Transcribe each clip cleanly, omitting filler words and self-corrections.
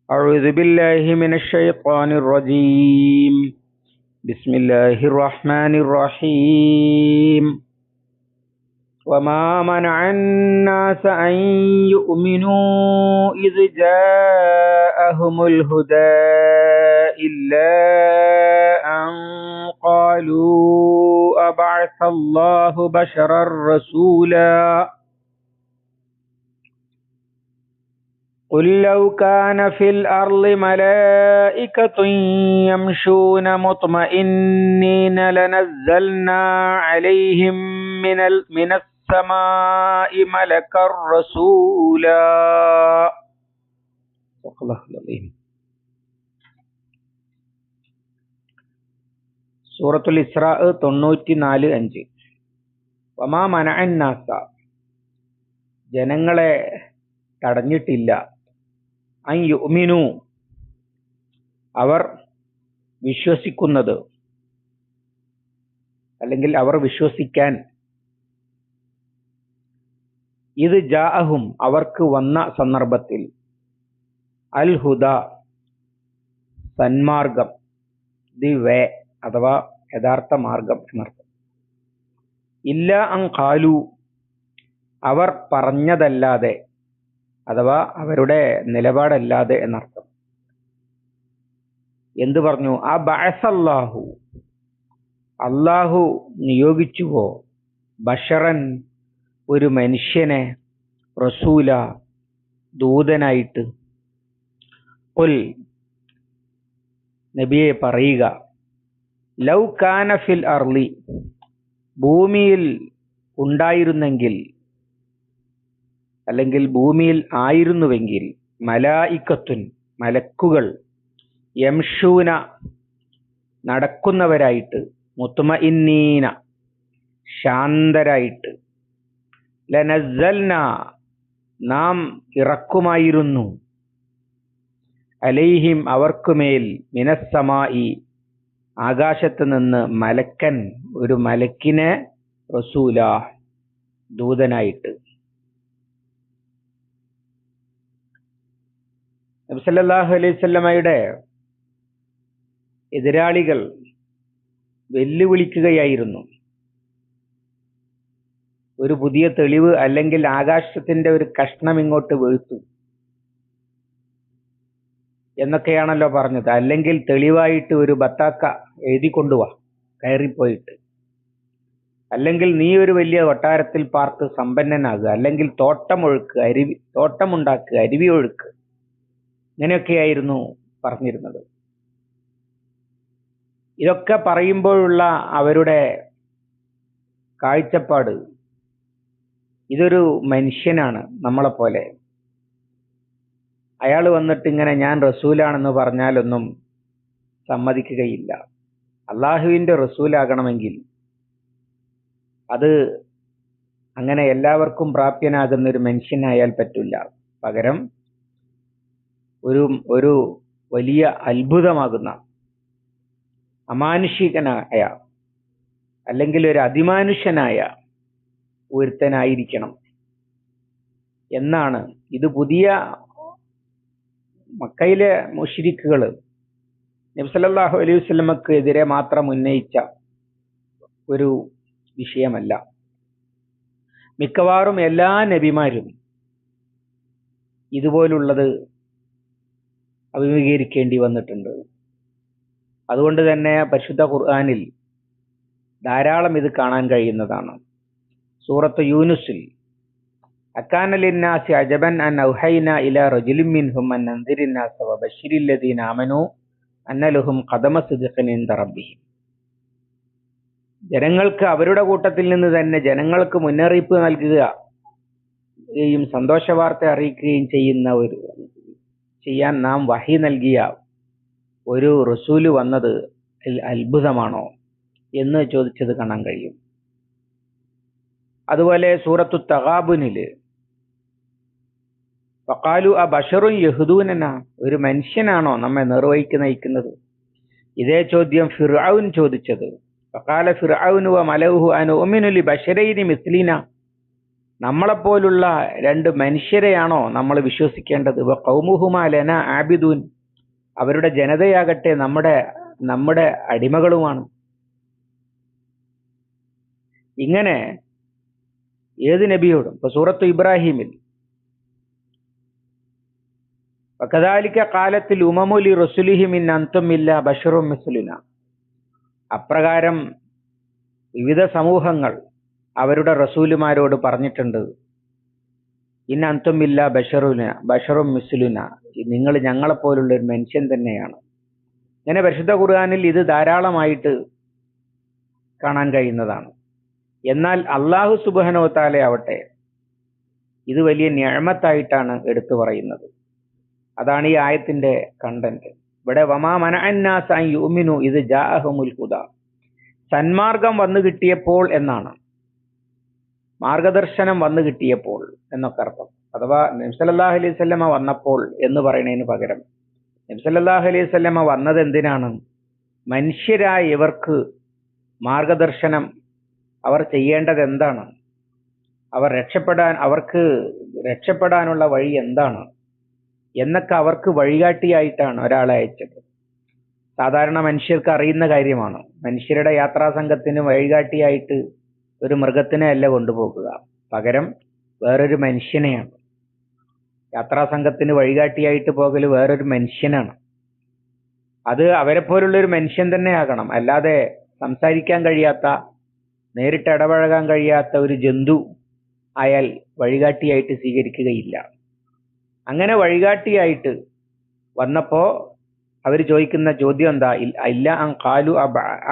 أعوذ بالله من الشيطان الرجيم. بسم الله الرحمن الرحيم. وما منع الناس أن يؤمنوا إذ جاءهم الهدى إلا أن قالوا أبعث الله بشرا رسولا قل لو كان في الأرض ملائكة يمشون مطمئنين لنزلنا عليهم من السماء ملكا رسولا. സൂറത്തുൽ ഇസ്രാ 94:5. വമാ മനഅൻ നാസ, ജനങ്ങളെ തടഞ്ഞിട്ടില്ല, അൻ യുഅ്മിനു, അവർ വിശ്വസിക്കുന്നത്, അല്ലെങ്കിൽ അവർ വിശ്വസിക്കാൻ, ഇത് ജാഅഹും, അവർക്ക് വന്ന സന്ദർഭത്തിൽ, അൽ ഹുദ, സന്മാർഗം, ദി വേ അഥവാ യഥാർത്ഥ മാർഗം എന്നർത്ഥം. ഇല്ല അൻ ഖാലു, അവർ പറഞ്ഞതല്ലാതെ അഥവാ അവരുടെ നിലപാടല്ലാതെ എന്നർത്ഥം. എന്തു പറഞ്ഞു? ആ ബഅസല്ലാഹു, അല്ലാഹു നിയോഗിച്ചുവോ, ബഷറൻ, ഒരു മനുഷ്യനെ, റസൂല, ദൂതനായിട്ട്. ഖുൽ, നബിയെ പറയുക, ലൗ കാന ഫിൽ അർളി, ഭൂമിയിൽ ഉണ്ടായിരുന്നെങ്കിൽ, അല്ലെങ്കിൽ ഭൂമിയിൽ ആയിരുന്നുവെങ്കിൽ, മലായിക്കത്തുൻ, മലക്കുകൾ, യംഷൂന, നടക്കുന്നവരായിട്ട്, മുത്മഇന്നീന, ശാന്തരായിട്ട്, ലനസ്സൽന, നാം ഇറക്കുമായിരുന്നു, അലൈഹിം, അവർക്കുമേൽ, മിനസ്സമായി, ആകാശത്ത് നിന്ന്, മലക്കൻ, ഒരു മലക്കിനെ, റസൂല, ദൂതനായിട്ട്. നബി സല്ലല്ലാഹു അലൈഹി വസല്ലമയുടെ എതിരാളികൾ വെല്ലുവിളിക്കുകയായിരുന്നു. ഒരു പുതിയ തെളിവ്, അല്ലെങ്കിൽ ആകാശത്തിന്റെ ഒരു കഷ്ണം ഇങ്ങോട്ട് വീഴ്ത്തു എന്നൊക്കെയാണല്ലോ പറഞ്ഞത്. അല്ലെങ്കിൽ തെളിവായിട്ട് ഒരു ബത്താക്ക എഴുതി കൊണ്ടുവാ കയറിപ്പോയിട്ട്, അല്ലെങ്കിൽ നീ ഒരു വലിയ കൊട്ടാരത്തിൽ പാർത്ത് സമ്പന്നനാകുക, അല്ലെങ്കിൽ തോട്ടമുണ്ടാക്കുക, അരുവി ഒഴുക്ക്, ഇങ്ങനെയൊക്കെയായിരുന്നു പറഞ്ഞിരുന്നത്. ഇതൊക്കെ പറയുമ്പോഴുള്ള അവരുടെ കാഴ്ചപ്പാട്, ഇതൊരു മനുഷ്യനാണ്, നമ്മളെപ്പോലെ. അയാൾ വന്നിട്ട് ഇങ്ങനെ ഞാൻ റസൂലാണെന്ന് പറഞ്ഞാലൊന്നും സമ്മതിക്കുകയില്ല. അള്ളാഹുവിന്റെ റസൂലാകണമെങ്കിൽ അത് അങ്ങനെ എല്ലാവർക്കും പ്രാപ്യനാകുന്ന ഒരു മനുഷ്യനായാൽ പറ്റില്ല. പകരം ഒരു വലിയ അത്ഭുതമാകുന്ന, അമാനുഷികനായ, അല്ലെങ്കിൽ ഒരു അതിമാനുഷ്യനായ ഒരുത്തനായിരിക്കണം എന്നാണ്. ഇത് പുതിയ മക്കയിലെ മുശ്രിക്കുകൾ നബി സല്ലല്ലാഹു അലൈഹി വസല്ലമക്ക് എതിരെ മാത്രം ഉന്നയിച്ച ഒരു വിഷയമല്ല. മിക്കവാറും എല്ലാ നബിമാരും ഇതുപോലുള്ളത് അഭിമുഖീകരിക്കേണ്ടി വന്നിട്ടുണ്ട്. അതുകൊണ്ട് തന്നെ പരിശുദ്ധ ഖുർആനിൽ ധാരാളം ഇത് കാണാൻ കഴിയുന്നതാണ്. സൂറത്ത് യൂനുസിൽ, അക്കാന ലിന്നാസി അജബൻ അൻ ഔഹൈന ഇലാ റജുലിൻ മിൻഹും അൻ അൻദിരിൻ നാസ വബശ്ശിരിൽ ലദീന ആമനൂ അന്ന ലഹും ഖദമ സിദ്ഖിൻ ഇൻദ റബ്ബിഹിം. ജനങ്ങൾക്ക് അവരുടെ കൂട്ടത്തിൽ നിന്ന് തന്നെ ജനങ്ങൾക്ക് മുന്നറിയിപ്പ് നൽകുകയും സന്തോഷവാർത്ത അറിയിക്കുകയും ചെയ്യാൻ നാം വഹി നൽകിയ ഒരു റസൂല് വന്നത് അത്ഭുതമാണോ എന്ന് ചോദിച്ചത് കാണാൻ കഴിയും. അതുപോലെ സൂറത്തു തഗാബുനില്, ഫഖാലു അബശറുൻ യഹ്ദൂനന, ഒരു മനുഷ്യനാണോ നമ്മെ നേർവഴിക്ക് നയിക്കുന്നത്? ഇതേ ചോദ്യം ഫിർഔൻ ചോദിച്ചത്. ഫഖാല ഫിർഔനു വമലഉഹു അനുഅ്മിനു ലിബശരൈനി മിസ്ലിന, നമ്മളെപ്പോലുള്ള രണ്ട് മനുഷ്യരെയാണോ നമ്മൾ വിശ്വസിക്കേണ്ടത്? ഖൗമുഹുമാ ലനാ ആബിദൂൻ, അവരുടെ ജനതയാകട്ടെ നമ്മുടെ അടിമകളുമാണ്. ഇങ്ങനെ ഏത് നബിയോടും. ഇപ്പൊ സൂറത്ത് ഇബ്രാഹിമിൽ വകദാലിക ഖാലത്തിൽ ഉമമു ലി റസുലിഹിം ഇൻ അൻതും ഇല്ലാ ബശറും മിസ്ലുനാ, അപ്രകാരം വിവിധ സമൂഹങ്ങൾ അവരുടെ റസൂലുമാരോട് പറഞ്ഞിട്ടുണ്ട്, ഇൻ അൻതും ഇല്ലാ ബശറും മിസ്ലുനാ, നിങ്ങൾ ഞങ്ങളെപ്പോലുള്ള ഒരു മനുഷ്യൻ തന്നെയാണ്. ഇങ്ങനെ പരിശുദ്ധ ഖുർആനിൽ ഇത് ധാരാളമായിട്ട് കാണാൻ കഴിയുന്നതാണ്. എന്നാൽ അല്ലാഹു സുബ്ഹാനഹു വ തആല ആവട്ടെ ഇത് വലിയ നിഅമത്തായിട്ടാണ് എടുത്തു പറയുന്നത്. അതാണ് ഈ ആയത്തിന്റെ കണ്ടന്റ്. ഇവിടെ വമാ മനഅന്നാസ അൻ യുഅ്മിനു ഇദ് ജാഅഹുമുൽ ഹുദാ, സന്മാർഗം വന്നു കിട്ടിയപ്പോൾ എന്നാണ്, മാർഗദർശനം വന്നു കിട്ടിയപ്പോൾ എന്നൊക്കെ അർത്ഥം. അഥവാ നബി സല്ലല്ലാഹു അലൈഹി വസല്ലമ വന്നപ്പോൾ എന്ന് പറയുന്നതിന് പകരം നബി സല്ലല്ലാഹു അലൈഹി വസല്ലമ വന്നത് എന്തിനാണ്? മനുഷ്യരായ ഇവർക്ക് മാർഗദർശനം, അവർ ചെയ്യേണ്ടത് എന്താണ്, അവർക്ക് രക്ഷപ്പെടാനുള്ള വഴി എന്താണ് എന്നൊക്കെ അവർക്ക് വഴികാട്ടിയായിട്ടാണ് ഒരാളെ അയച്ചത്. സാധാരണ മനുഷ്യർക്ക് അറിയുന്ന കാര്യമാണ്. മനുഷ്യരുടെ യാത്രാ സംഘത്തിന് വഴികാട്ടിയായിട്ട് ഒരു മൃഗത്തിനെ അല്ല കൊണ്ടുപോകുക, പകരം വേറൊരു മനുഷ്യനെയാണ്. യാത്രാ സംഘത്തിന് വഴികാട്ടിയായിട്ട് പോകൽ വേറൊരു മനുഷ്യനാണ്. അത് അവരെ പോലുള്ള ഒരു മനുഷ്യൻ തന്നെ ആകണം. അല്ലാതെ സംസാരിക്കാൻ കഴിയാത്ത, നേരിട്ട് ഇടപഴകാൻ കഴിയാത്ത ഒരു ജന്തു ആയാൽ വഴികാട്ടിയായിട്ട് സ്വീകരിക്കുകയില്ല. അങ്ങനെ വഴികാട്ടിയായിട്ട് വന്നപ്പോ അവർ ചോദിക്കുന്ന ചോദ്യം എന്താ? ഇല്ല അൻ ഖാലു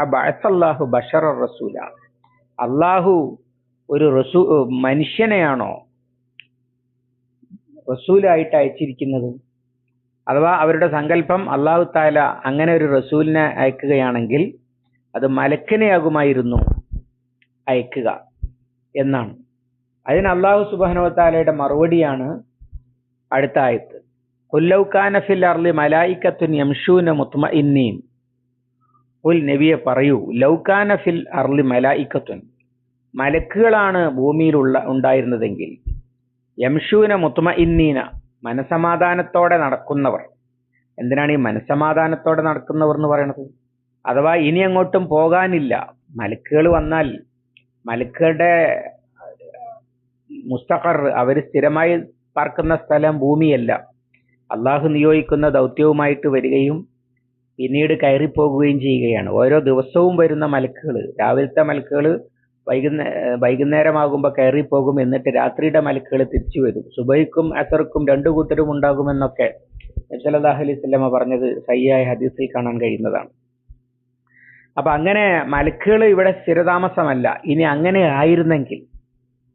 അബഅസല്ലാഹു ബശറ റസൂല, അള്ളാഹു ഒരു മനുഷ്യനെയാണോ റസൂലായിട്ട് അയച്ചിരിക്കുന്നത്? അഥവാ അവരുടെ സങ്കല്പം അല്ലാഹു തആല അങ്ങനെ ഒരു റസൂലിനെ അയക്കുകയാണെങ്കിൽ അത് മലക്കിനെയാകുമായിരുന്നു അയക്കുക എന്നാണ്. അതിന് അല്ലാഹു സുബ്ഹാനഹു വ തആലയുടെ മറുപടിയാണ് അടുത്ത ആയത്ത്. ഖുൽ ലൗ കാന ഫിൽ അർളി മലായികത്തുൻ യംശൂന മുത്മഇന്നീൻ, ഖുൽ നബിയെ പറയൂ, ലൗ കാന ഫിൽ അർളി മലായികത്തുൻ, മലക്കുകളാണ് ഭൂമിയിൽ ഉണ്ടായിരുന്നതെങ്കിൽ, യംശൂന മുത്മഇന്നീന, മനസമാധാനത്തോടെ നടക്കുന്നവർ. എന്തിനാണ് ഈ മനസമാധാനത്തോടെ നടക്കുന്നവർ എന്ന് പറയുന്നത്? അഥവാ ഇനി അങ്ങോട്ടും പോകാനില്ല. മലക്കുകൾ വന്നാൽ മലക്കുകളുടെ മുസ്തഖർ, അവർ സ്ഥിരമായി പാർക്കുന്ന സ്ഥലം ഭൂമിയല്ല. അള്ളാഹു നിയോഗിക്കുന്ന ദൗത്യവുമായിട്ട് വരികയും പിന്നീട് കയറിപ്പോകുകയും ചെയ്യുകയാണ്. ഓരോ ദിവസവും വരുന്ന മലക്കുകൾ, രാവിലത്തെ മലക്കുകൾ വൈകുന്നേരമാകുമ്പോൾ കയറിപ്പോകും, എന്നിട്ട് രാത്രിയുടെ മലക്കുകൾ തിരിച്ചു വരും. സുബഹിക്കും അസർക്കും രണ്ടു കൂട്ടരും ഉണ്ടാകുമെന്നൊക്കെ നബി സല്ലല്ലാഹു അലൈഹി വസല്ലമ പറഞ്ഞത് സഹിയായ ഹദീസിൽ കാണാൻ കഴിയുന്നതാണ്. അപ്പൊ അങ്ങനെ മലക്കുകൾ ഇവിടെ സ്ഥിരതാമസമല്ല. ഇനി അങ്ങനെ ആയിരുന്നെങ്കിൽ,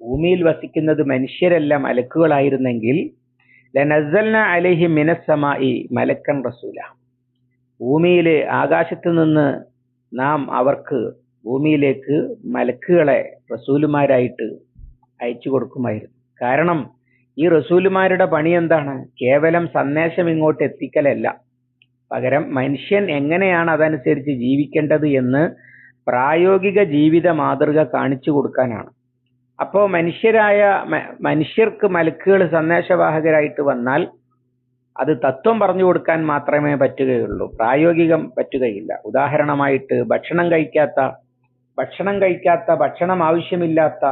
ഭൂമിയിൽ വസിക്കുന്നത് മനുഷ്യരല്ല മലക്കുകളായിരുന്നെങ്കിൽ, ലനസ്സൽനാ അലൈഹിം മിനസ് സമാഇ മലക്കൻ റസൂല, ഭൂമിയിലെ ആകാശത്ത് നിന്ന് നാം അവർക്ക് ഭൂമിയിലേക്ക് മലക്കുകളെ റസൂലുമാരായിട്ട് അയച്ചു കൊടുക്കുമായിരുന്നു. കാരണം ഈ റസൂലുമാരുടെ പണി എന്താണ്? കേവലം സന്ദേശം ഇങ്ങോട്ട് എത്തിക്കലല്ല, പകരം മനുഷ്യൻ എങ്ങനെയാണ് അതനുസരിച്ച് ജീവിക്കേണ്ടത് എന്ന് പ്രായോഗിക ജീവിത മാതൃക കാണിച്ചു കൊടുക്കാനാണ്. അപ്പോൾ മനുഷ്യർക്ക് മലക്കുകൾ സന്ദേശവാഹകരായിട്ട് വന്നാൽ അത് തത്വം പറഞ്ഞു കൊടുക്കാൻ മാത്രമേ പറ്റുകയുള്ളൂ, പ്രായോഗികം പറ്റുകയില്ല. ഉദാഹരണമായിട്ട് ഭക്ഷണം ആവശ്യമില്ലാത്ത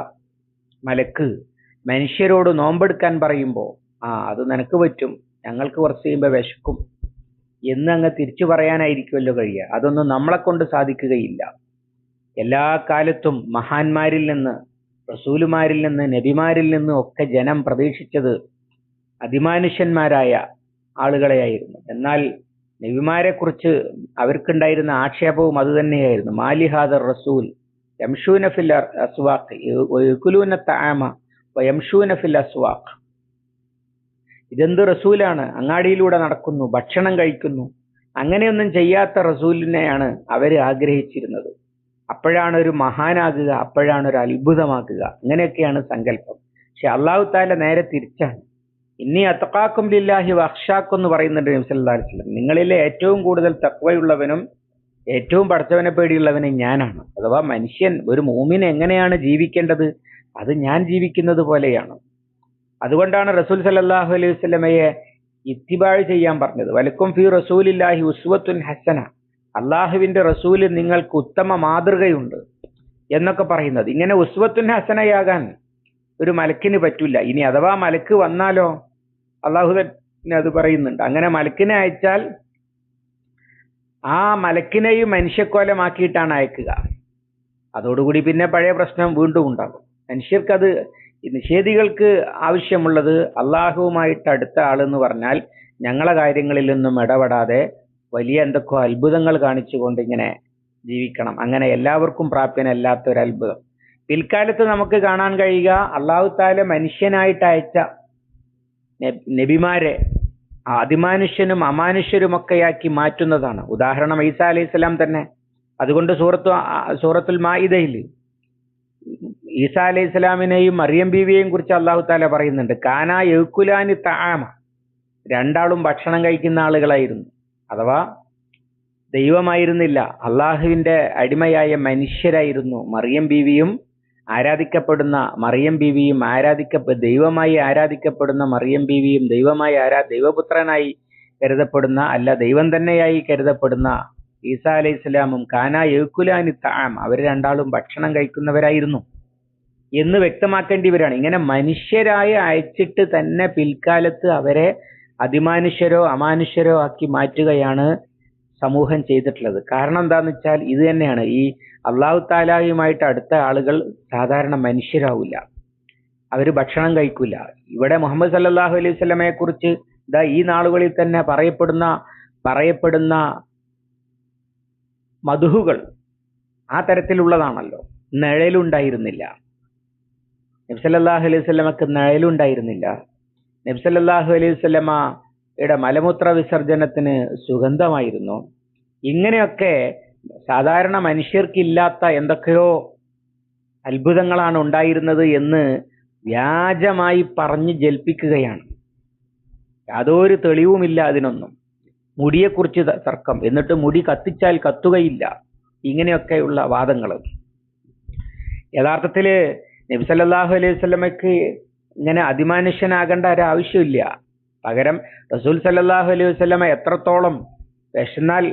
മലക്ക് മനുഷ്യരോട് നോമ്പെടുക്കാൻ പറയുമ്പോൾ, അത് നിനക്ക് പറ്റും, ഞങ്ങൾക്ക് കുറച്ച് കഴിയുമ്പോൾ വിശക്കും എന്ന് അങ്ങ് തിരിച്ചു പറയാനായിരിക്കുമല്ലോ കഴിയുക. അതൊന്നും നമ്മളെ കൊണ്ട് സാധിക്കുകയില്ല. എല്ലാ കാലത്തും മഹാന്മാരിൽ നിന്ന്, റസൂലുമാരിൽ നിന്ന്, നബിമാരിൽ നിന്നും ഒക്കെ ജനം പ്രതീക്ഷിച്ചത് അതിമാനുഷ്യന്മാരായ ആളുകളെയായിരുന്നു. എന്നാൽ നബിമാരെ കുറിച്ച് അവർക്കുണ്ടായിരുന്ന ആക്ഷേപവും അതുതന്നെയായിരുന്നു. മാലിഹാദർ റസൂൽ യംശൂന ഫിൽ അസ്വാഖ് വയകുലൂന തആമ വയംശൂന ഫിൽ അസ്വാഖ്, ഇതെന്ത് റസൂലാണ്, അങ്ങാടിയിലൂടെ നടക്കുന്നു, ഭക്ഷണം കഴിക്കുന്നു. അങ്ങനെയൊന്നും ചെയ്യാത്ത റസൂലിനെയാണ് അവർ ആഗ്രഹിച്ചിരുന്നത്. അപ്പോഴാണ് ഒരു മഹാനാകുക, അപ്പോഴാണ് ഒരു അത്ഭുതമാക്കുക. അങ്ങനെയൊക്കെയാണ് സങ്കല്പം. പക്ഷെ അല്ലാഹു തആല നേരെ തിരിച്ചാണ്. ഇന്നി അത്ഖാക്കും ലില്ലാഹി വഅഖ്ശാക്കും എന്ന് പറയുന്നുണ്ട് നബി സല്ലല്ലാഹു അലൈഹി വസല്ലം. നിങ്ങളിലെ ഏറ്റവും കൂടുതൽ തഖ്വയുള്ളവനും ഏറ്റവും പടച്ചവനെ പേടിയുള്ളവനും ഞാനാണ്. അഥവാ മനുഷ്യൻ, ഒരു മുഅ്മിൻ എങ്ങനെയാണ് ജീവിക്കേണ്ടത്, അത് ഞാൻ ജീവിക്കുന്നത് പോലെയാണ്. അതുകൊണ്ടാണ് റസൂൽ സല്ലല്ലാഹു അലൈഹി വസല്ലമയെ ഇത്തിബാഴ് ചെയ്യാൻ പറഞ്ഞത്. വലക്കും ഫി റസൂലില്ലാഹി ഉസ്വത്തുൻ ഹസന, അള്ളാഹുവിന്റെ റസൂലിൽ നിങ്ങൾക്ക് ഉത്തമ മാതൃകയുണ്ട് എന്നൊക്കെ പറയുന്നത്. ഇങ്ങനെ ഉസ്വത്തുൻ ഹസനയാകാൻ ഒരു മലക്കിന് പറ്റില്ല. ഇനി അഥവാ മലക്ക് വന്നാലോ, അള്ളാഹു തന്നെ അത് പറയുന്നുണ്ട്. അങ്ങനെ മലക്കിനെ അയച്ചാൽ ആ മലക്കിനെയും മനുഷ്യക്കോലമാക്കിയിട്ടാണ് അയക്കുക. അതോടുകൂടി പിന്നെ പഴയ പ്രശ്നം വീണ്ടും ഉണ്ടാകും. മനുഷ്യർക്കത്, നിഷേധികൾക്ക് ആവശ്യമുള്ളത് അള്ളാഹുവുമായിട്ട് അടുത്ത ആളെന്ന് പറഞ്ഞാൽ ഞങ്ങളെ കാര്യങ്ങളിലൊന്നും ഇടപെടാതെ വലിയ എന്തൊക്കെയോ അത്ഭുതങ്ങൾ കാണിച്ചുകൊണ്ട് ഇങ്ങനെ ജീവിക്കണം. അങ്ങനെ എല്ലാവർക്കും പ്രാപ്യനല്ലാത്ത ഒരു അത്ഭുതം. പിൽക്കാലത്ത് നമുക്ക് കാണാൻ കഴിയുക, അള്ളാഹു താല മനുഷ്യനായിട്ട് അയച്ച നബിമാരെ അതിമാനുഷ്യനും അമാനുഷ്യരുമൊക്കെയാക്കി മാറ്റുന്നതാണ്. ഉദാഹരണം ഈസാ അലൈഹി സ്വലാം തന്നെ. അതുകൊണ്ട് സൂറത്തുൽ മാഇദയിൽ ഈസാ അലൈഹി സ്വലാമിനെയും മറിയം ബീവിയെയും കുറിച്ച് അള്ളാഹു താല പറയുന്നുണ്ട്. കാനാ യഅ്കുലാനി തആമ, രണ്ടാളും ഭക്ഷണം കഴിക്കുന്ന ആളുകളായിരുന്നു. അഥവാ ദൈവമായിരുന്നില്ല, അള്ളാഹുവിന്റെ അടിമയായ മനുഷ്യരായിരുന്നു മറിയം ബീവിയും. ആരാധിക്കപ്പെടുന്ന മറിയം ബീവിയും, ദൈവമായി ആരാധിക്കപ്പെടുന്ന മറിയം ബീവിയും, ദൈവപുത്രനായി കരുതപ്പെടുന്ന, അല്ല ദൈവം തന്നെയായി കരുതപ്പെടുന്ന ഈസാ അലൈഹി സ്വലാമും കാനാ യഅ്കുലാനി തആം, അവർ രണ്ടാളും ഭക്ഷണം കഴിക്കുന്നവരായിരുന്നു എന്ന് വ്യക്തമാക്കേണ്ടി വരികയാണ്. ഇങ്ങനെ മനുഷ്യരായി അയച്ചിട്ട് തന്നെ പിൽക്കാലത്ത് അവരെ അതിമാനുഷ്യരോ അമാനുഷ്യരോ ആക്കി മാറ്റുകയാണ് സമൂഹം ചെയ്തിട്ടുള്ളത്. കാരണം എന്താന്ന് വെച്ചാൽ ഇത് തന്നെയാണ്. ഈ അള്ളാഹു താലായുമായിട്ട് അടുത്ത ആളുകൾ സാധാരണ മനുഷ്യരാവില്ല, അവര് ഭക്ഷണം കഴിക്കില്ല. ഇവിടെ മുഹമ്മദ് സല്ലല്ലാഹു അലൈഹി വസല്ലമയെ കുറിച്ച് ഇതാ ഈ നാളുകളിൽ തന്നെ പറയപ്പെടുന്ന മദ്ഹുകൾ ആ തരത്തിലുള്ളതാണല്ലോ. നിഴലുണ്ടായിരുന്നില്ല നബി സല്ലല്ലാഹു അലൈഹി വസല്ലമക്ക്, നിഴലുണ്ടായിരുന്നില്ല. നബി സല്ലല്ലാഹു അലൈഹി വസല്ലമയുടെ മലമൂത്ര വിസർജനത്തിന് സുഗന്ധമായിരുന്നു. ഇങ്ങനെയൊക്കെ സാധാരണ മനുഷ്യർക്കില്ലാത്ത എന്തൊക്കെയോ അത്ഭുതങ്ങളാണ് ഉണ്ടായിരുന്നത് എന്ന് വ്യാജമായി പറഞ്ഞ് ജൽപ്പിക്കുകയാണ്. യാതൊരു തെളിവുമില്ല അതിനൊന്നും. മുടിയെക്കുറിച്ച് തർക്കം, എന്നിട്ട് മുടി കത്തിച്ചാൽ കത്തുകയില്ല, ഇങ്ങനെയൊക്കെയുള്ള വാദങ്ങൾ. യഥാർത്ഥത്തില് നബി സല്ലല്ലാഹു അലൈഹി വസല്ലമയ്ക്ക് ഇങ്ങനെ അതിമാനുഷ്യനാകേണ്ട ഒരു ആവശ്യമില്ല. പകരം റസൂൽ സല്ലല്ലാഹു അലൈഹി വസല്ലമ എത്രത്തോളം വിശന്നാൽ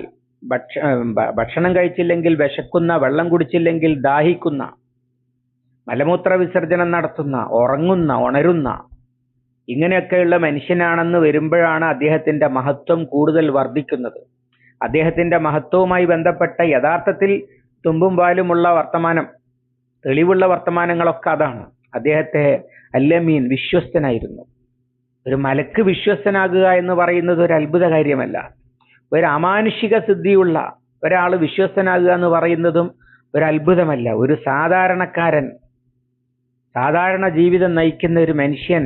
ഭക്ഷണം കഴിച്ചില്ലെങ്കിൽ വിശക്കുന്ന, വെള്ളം കുടിച്ചില്ലെങ്കിൽ ദാഹിക്കുന്ന, മലമൂത്ര വിസർജനം നടത്തുന്ന, ഉണരുന്ന ഇങ്ങനെയൊക്കെയുള്ള മനുഷ്യനാണെന്ന് വരുമ്പോഴാണ് അദ്ദേഹത്തിന്റെ മഹത്വം കൂടുതൽ വർദ്ധിക്കുന്നത്. അദ്ദേഹത്തിന്റെ മഹത്വവുമായി ബന്ധപ്പെട്ട യഥാർത്ഥത്തിൽ തുമ്പും പാലുമുള്ള വർത്തമാനം, തെളിവുള്ള വർത്തമാനങ്ങളൊക്കെ അതാണ്. അദ്ദേഹത്തെ അല്ലമീൻ, വിശ്വസ്തനായിരുന്നു. ഒരു മലക്ക് വിശ്വസ്തനാകുക എന്ന് പറയുന്നത് ഒരു അത്ഭുത കാര്യമല്ല. ഒരു അമാനുഷിക സിദ്ധിയുള്ള ഒരാൾ വിശ്വസ്തനാകുക എന്ന് പറയുന്നതും ഒരു അത്ഭുതമല്ല. ഒരു സാധാരണക്കാരൻ, സാധാരണ ജീവിതം നയിക്കുന്ന ഒരു മനുഷ്യൻ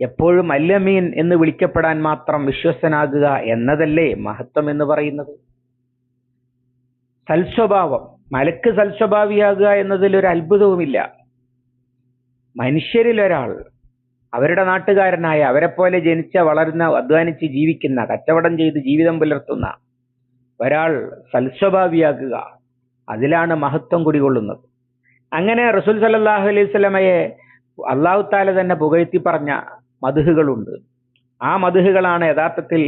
എപ്പോഴും അല്ലമീൻ എന്ന് വിളിക്കപ്പെടാൻ മാത്രം വിശ്വസ്തനാകുക എന്നതല്ലേ മഹത്വം എന്ന് പറയുന്നത്. സൽസ്വഭാവം, മലക്ക് സൽസ്വഭാവിയാകുക എന്നതിൽ ഒരു അത്ഭുതവുമില്ല. മനുഷ്യരിൽ ഒരാൾ, അവരുടെ നാട്ടുകാരനായ, അവരെ പോലെ ജനിച്ച വളർന്ന അധ്വാനിച്ച് ജീവിക്കുന്ന, കച്ചവടം ചെയ്ത് ജീവിതം പുലർത്തുന്ന ഒരാൾ സൽസ്വഭാവിയാകുക, അതിലാണ് മഹത്വം കുടികൊള്ളുന്നത്. അങ്ങനെ റസൂൽ സല്ലല്ലാഹു അലൈഹി വസല്ലമയെ അല്ലാഹു തആല തന്നെ പുകഴ്ത്തി പറഞ്ഞ മദ്ഹുകളുണ്ട്. ആ മദ്ഹുകളാണ് യഥാർത്ഥത്തിൽ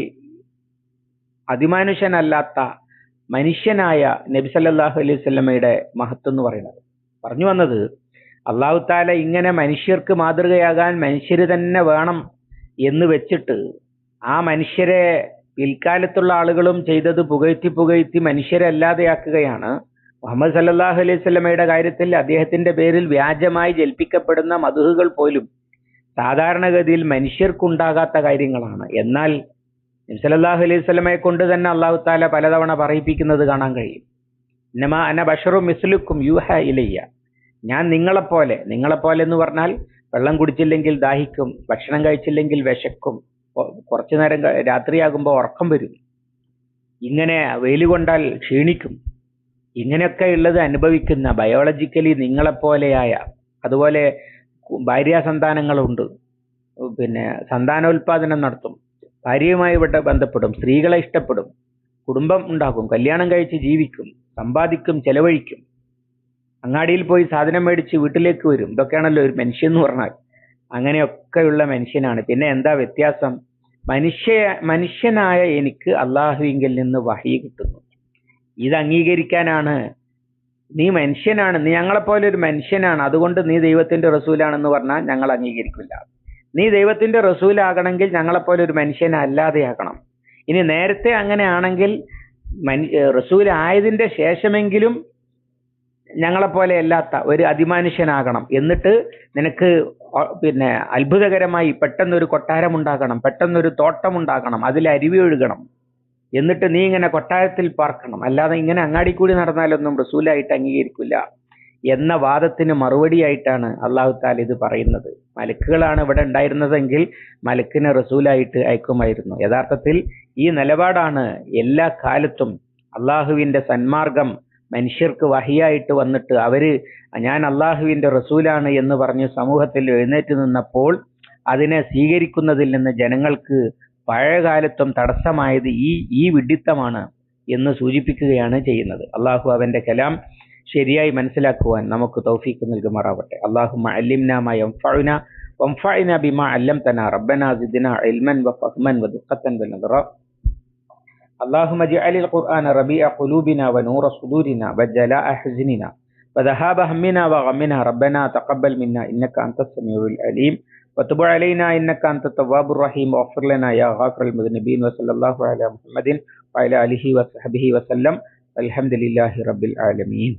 അതിമാനുഷ്യനല്ലാത്ത മനുഷ്യനായ നബി സല്ലല്ലാഹു അലൈഹി വസല്ലമയുടെ മഹത്വം എന്ന് പറയുന്നത്. പറഞ്ഞു വന്നത്, അല്ലാഹു തആല ഇങ്ങനെ മനുഷ്യർക്ക് മാതൃകയാകാൻ മനുഷ്യര് തന്നെ വേണം എന്ന് വെച്ചിട്ട് ആ മനുഷ്യരെ പിൽക്കാലത്തുള്ള ആളുകളും ചെയ്തത് പുകഴ്ത്തി മനുഷ്യരെ അല്ലാതെയാക്കുകയാണ്. മുഹമ്മദ് സല്ലല്ലാഹു അലൈഹി വസല്ലമയുടെ കാര്യത്തിൽ അദ്ദേഹത്തിന്റെ പേരിൽ വ്യാജമായി ജൽപ്പിക്കപ്പെടുന്ന മദ്ഹുകൾ പോലും സാധാരണഗതിയിൽ മനുഷ്യർക്കുണ്ടാകാത്ത കാര്യങ്ങളാണ്. എന്നാൽ നബി സല്ലല്ലാഹു അലൈഹി വസല്ലമയെ കൊണ്ട് തന്നെ അല്ലാഹു തആല പലതവണ പറയിപ്പിക്കുന്നത് കാണാൻ കഴിയും. ഇന്നമാ അന ബശറും മിസ്ലുക്കും യൂഹാ ഇലയ്യ, ഞാൻ നിങ്ങളെപ്പോലെ എന്ന് പറഞ്ഞാൽ വെള്ളം കുടിച്ചില്ലെങ്കിൽ ദാഹിക്കും, ഭക്ഷണം കഴിച്ചില്ലെങ്കിൽ വിശക്കും, കുറച്ചു നേരം രാത്രിയാകുമ്പോൾ ഉറക്കം വരും, ഇങ്ങനെ വെയിൽ കൊണ്ടാൽ ക്ഷീണിക്കും, ഇങ്ങനെയൊക്കെ ഉള്ളത് അനുഭവിക്കുന്ന, ബയോളജിക്കലി നിങ്ങളെപ്പോലെയായ, അതുപോലെ ഭാര്യാസന്താനങ്ങളുണ്ട്, പിന്നെ സന്താനോൽപാദനം നടത്തും, ഭാര്യയുമായി ബന്ധപ്പെടും, സ്ത്രീകളെ ഇഷ്ടപ്പെടും, കുടുംബം ഉണ്ടാക്കും, കല്യാണം കഴിച്ച് ജീവിക്കും, സമ്പാദിക്കും, ചെലവഴിക്കും, അങ്ങാടിയിൽ പോയി സാധനം മേടിച്ച് വീട്ടിലേക്ക് വരും. ഇതൊക്കെയാണല്ലോ ഒരു മനുഷ്യൻ എന്ന് പറഞ്ഞാൽ. അങ്ങനെയൊക്കെയുള്ള മനുഷ്യനാണ്. പിന്നെ എന്താ വ്യത്യാസം? മനുഷ്യനായ എനിക്ക് അള്ളാഹുവിങ്കിൽ നിന്ന് വഹി കിട്ടുന്നു. ഇത് അംഗീകരിക്കാനാണ്. നീ മനുഷ്യനാണ്, നീ ഞങ്ങളെപ്പോലെ ഒരു മനുഷ്യനാണ്, അതുകൊണ്ട് നീ ദൈവത്തിന്റെ റസൂലാണെന്ന് പറഞ്ഞാൽ ഞങ്ങൾ അംഗീകരിക്കില്ല. നീ ദൈവത്തിന്റെ റസൂലാകണമെങ്കിൽ ഞങ്ങളെപ്പോലെ ഒരു മനുഷ്യനല്ലാതെയാകണം. ഇനി നേരത്തെ അങ്ങനെ ആണെങ്കിൽ റസൂൽ ആയതിന്റെ ശേഷമെങ്കിലും ഞങ്ങളെപ്പോലെ അല്ലാത്ത ഒരു അതിമാനുഷ്യനാകണം. എന്നിട്ട് നിനക്ക് പിന്നെ അത്ഭുതകരമായി പെട്ടെന്നൊരു കൊട്ടാരം ഉണ്ടാകണം, പെട്ടെന്നൊരു തോട്ടം ഉണ്ടാകണം, അതിൽ അരുവി ഒഴുകണം, എന്നിട്ട് നീ ഇങ്ങനെ കൊട്ടാരത്തിൽ പാർക്കണം. അല്ലാതെ ഇങ്ങനെ അങ്ങാടി കൂടി നടന്നാലൊന്നും റസൂലായിട്ട് അംഗീകരിക്കില്ല എന്ന വാദത്തിന് മറുപടിയായിട്ടാണ് അള്ളാഹു താല ഇത് പറയുന്നത്. മലക്കുകളാണ് ഇവിടെ ഉണ്ടായിരുന്നതെങ്കിൽ മലക്കിനെ റസൂലായിട്ട് അയക്കുമായിരുന്നു. യഥാർത്ഥത്തിൽ ഈ നിലപാടാണ് എല്ലാ കാലത്തും അള്ളാഹുവിന്റെ സന്മാർഗം മനുഷ്യർക്ക് വഹിയായിട്ട് വന്നിട്ട് അവര് ഞാൻ അള്ളാഹുവിന്റെ റസൂലാണ് എന്ന് പറഞ്ഞ് സമൂഹത്തിൽ എഴുന്നേറ്റ് നിന്നപ്പോൾ അതിനെ സ്വീകരിക്കുന്നതിൽ നിന്ന് ജനങ്ങൾക്ക് പഴയകാലത്തും തടസ്സമായത് ഈ വിഡ്ഢിത്തമാണ് എന്ന് സൂചിപ്പിക്കുകയാണ് ചെയ്യുന്നത്. അള്ളാഹു അവന്റെ കലാം ശരിയായി മനസ്സിലാക്കുവാൻ നമുക്ക് തൗഫീഖ് നൽകുമാറാവട്ടെ. അല്ലാഹുമ്മ അല്ലിംനാ മാ യൻഫഉനാ വൻഫഅനാ ബിമാ അല്ലംതനാ റബ്ബനാ സിദ്നാ ഇൽമൻ വഫഹ്മൻ വദിഖ്ഖതൻ വനദറ. اللهم اجعل القرآن ربيع قلوبنا ونور صدورنا وجلاء حزننا وذهاب همنا وغمنا. ربنا تقبل منا إنك أنت السميع العليم وتب علينا إنك أنت التواب الرحيم واغفر لنا يا غافر المذنبين. وصلى الله على محمد وعلى آله وصحبه وسلم. الحمد لله رب العالمين.